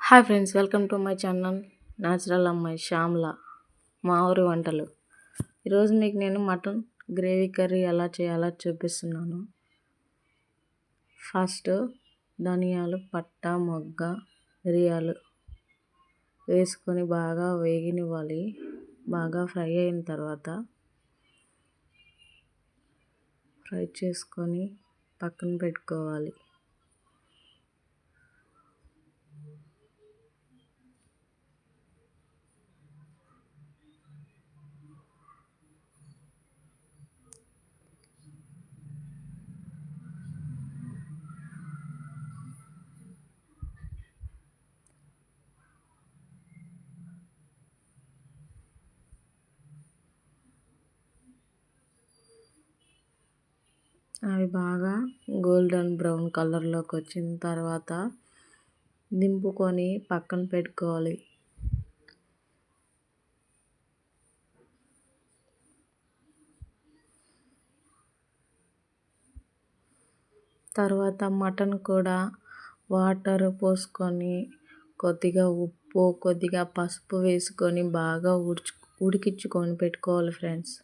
Hi friends, welcome to my channel natural అమ్మాయి శ్యామ్ల మా ఊరి వంటలు. ఈరోజు మీకు నేను మటన్ గ్రేవీ కర్రీ ఎలా చేయాలో చూపిస్తున్నాను. ఫస్ట్ ధనియాలు, పట్ట, మొగ్గ, మిరియాలు వేసుకొని బాగా వేగనివ్వాలి. బాగా ఫ్రై అయిన తర్వాత ఫ్రై చేసుకొని పక్కన పెట్టుకోవాలి. అవి బాగా గోల్డెన్ బ్రౌన్ కలర్లోకి వచ్చిన తర్వాత దింపుకొని పక్కన పెట్టుకోవాలి. తర్వాత మటన్ కూడా వాటర్ పోసుకొని కొద్దిగా ఉప్పు, కొద్దిగా పసుపు వేసుకొని బాగా ఉడికించుకొని పెట్టుకోవాలి ఫ్రెండ్స్.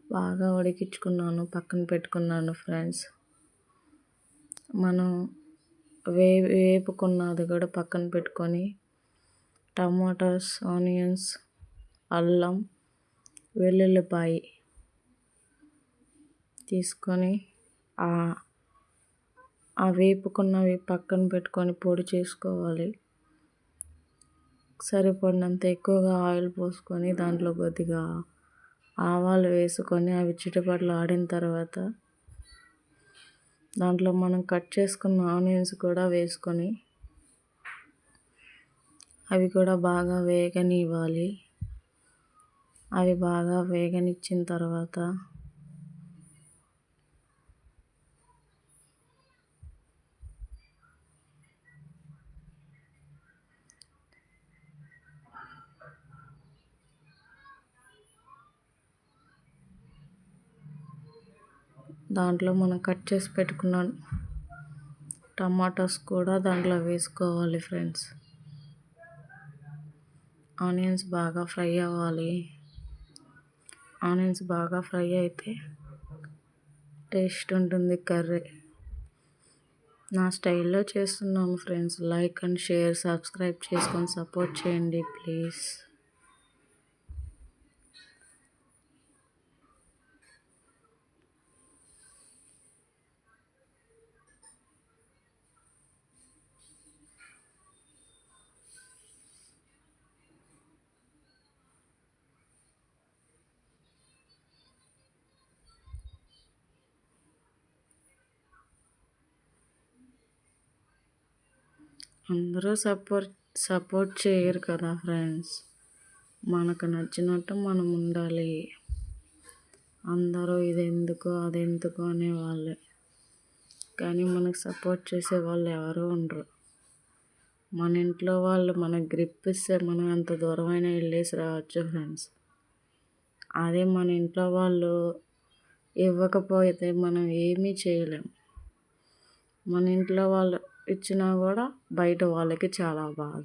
బాగా ఉడికించుకున్నాను, పక్కన పెట్టుకున్నాను ఫ్రెండ్స్. మనం వేపుకున్నది కూడా పక్కన పెట్టుకొని టమాటాస్, ఆనియన్స్, అల్లం, వెల్లుల్లిపాయ తీసుకొని ఆ వేపుకున్నవి పక్కన పెట్టుకొని పొడి చేసుకోవాలి. సరిపడినంత ఎక్కువగా ఆయిల్ పోసుకొని దాంట్లో కొద్దిగా ఆవాలు వేసుకొని అవి చిటపటలు ఆడిన తర్వాత దాంట్లో మనం కట్ చేసుకున్న ఆనియన్స్ కూడా వేసుకొని అవి కూడా బాగా వేగనివ్వాలి. అవి బాగా వేగనిచ్చిన తర్వాత దాంట్లో మనం కట్ చేసి పెట్టుకున్న టమాటాస్ కూడా దాంట్లో వేసుకోవాలి ఫ్రెండ్స్. ఆనియన్స్ బాగా ఫ్రై అవ్వాలి. ఆనియన్స్ బాగా ఫ్రై అయితే టేస్ట్ ఉంటుంది కర్రీ. నా స్టైల్లో చేస్తున్నాను friends. Like and share, subscribe చేసుకొని సపోర్ట్ చేయండి ప్లీజ్. అందరూ సపోర్ట్ చేయరు కదా ఫ్రెండ్స్. మనకు నచ్చినట్టు మనం ఉండాలి. అందరూ ఇదెందుకు అదెందుకు అనేవాళ్ళే, కానీ మనకు సపోర్ట్ చేసే వాళ్ళు ఎవరు ఉండరు. మన ఇంట్లో వాళ్ళు మనకు గ్రిప్ ఇస్తే మనం ఎంత దూరమైనా వెళ్ళేసి రావచ్చు ఫ్రెండ్స్. అదే మన ఇంట్లో వాళ్ళు ఇవ్వకపోతే మనం ఏమీ చేయలేము. మన ఇంట్లో వాళ్ళు ఇచ్చినా కూడా బయట వాళ్ళకి చాలా బాధ.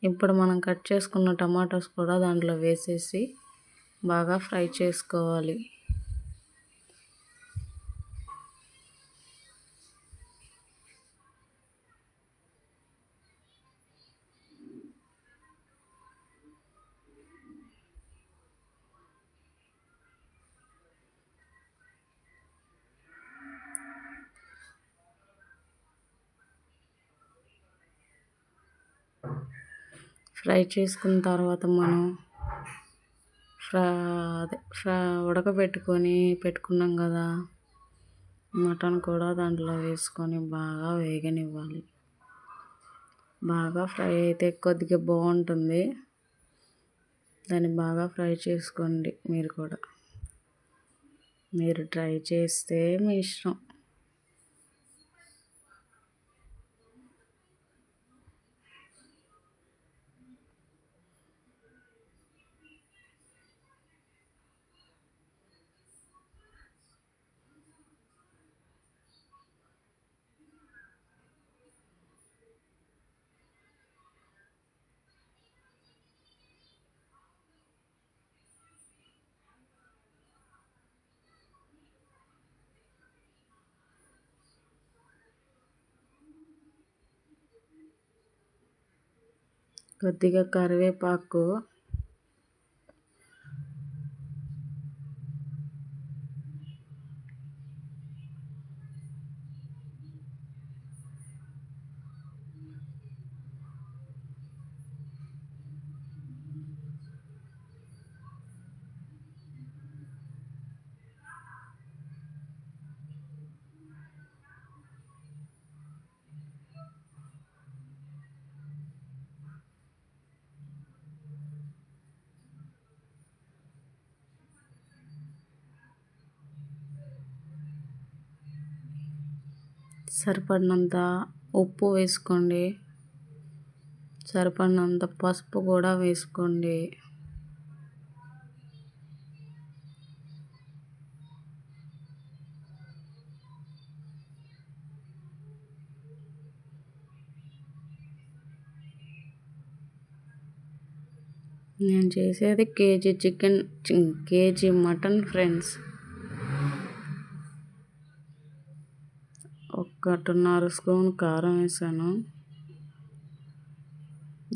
ఇప్పుడు మనం కట్ చేసుకున్న టమాటాస్ కూడా దాంట్లో వేసేసి బాగా ఫ్రై చేసుకోవాలి. ఫ్రై చేసుకున్న తర్వాత మనం ఉడకబెట్టుకొని పెట్టుకున్నాం కదా మటన్ కూడా దాంట్లో వేసుకొని బాగా వేగనివ్వాలి. బాగా ఫ్రై అయితే కొద్దిగా బాగుంటుంది. దాన్ని బాగా ఫ్రై చేసుకోండి. మీరు కూడా ట్రై చేస్తే మీ ఇష్టం. కొద్దిగా కరివేపాకు, సరిపడినంత ఉప్పు వేసుకోండి, సరిపడినంత పసుపు కూడా వేసుకోండి. నేను చేసేది కేజీ మటన్ ఫ్రెండ్స్. 1.5 స్పూన్ కారం వేసాను.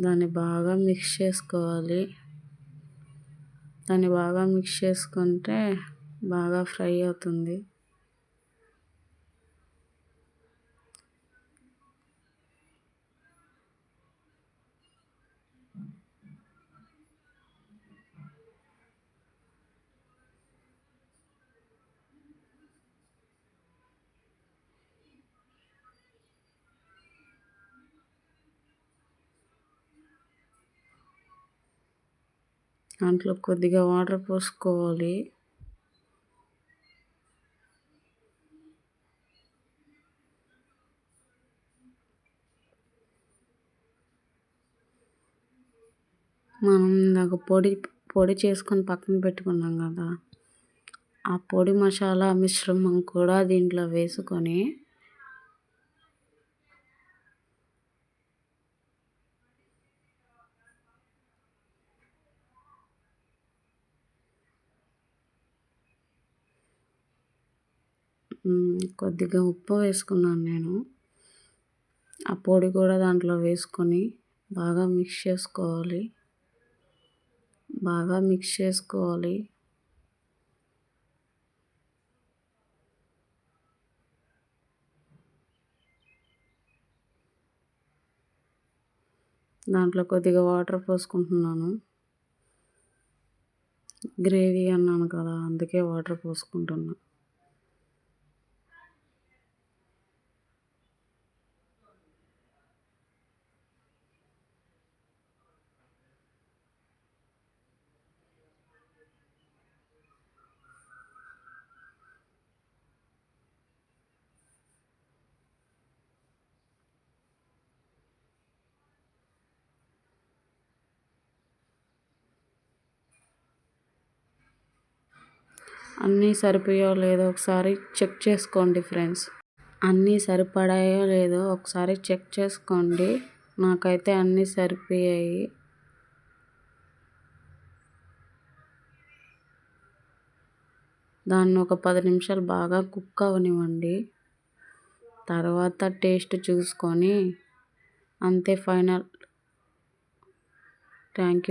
దాన్ని బాగా మిక్స్ చేసుకోవాలి. దాన్ని బాగా మిక్స్ చేసుకుంటే బాగా ఫ్రై అవుతుంది. దాంట్లో కొద్దిగా వాటర్ పోసుకోవాలి. మనం ఇందాక పొడి చేసుకొని పక్కన పెట్టుకున్నాం కదా, ఆ పొడి మసాలా మిశ్రమం కూడా దీంట్లో వేసుకొని కొద్దిగా ఉప్పు వేసుకున్నాను నేను. ఆ పొడి కూడా దాంట్లో వేసుకొని బాగా మిక్స్ చేసుకోవాలి. బాగా మిక్స్ చేసుకోవాలి. దాంట్లో కొద్దిగా వాటర్ పోసుకుంటున్నాను. గ్రేవీ అన్నాను కదా, అందుకే వాటర్ పోసుకుంటున్నా. అన్నీ సరిపోయో లేదో ఒకసారి చెక్ చేసుకోండి ఫ్రెండ్స్. అన్నీ సరిపడాయో లేదో ఒకసారి చెక్ చేసుకోండి. నాకైతే అన్నీ సరిపోయాయి. దాన్ని ఒక 10 నిమిషాలు బాగా కుక్ అవనివ్వండి. తర్వాత టేస్ట్ చూసుకొని అంతే, ఫైనల్. Thank you.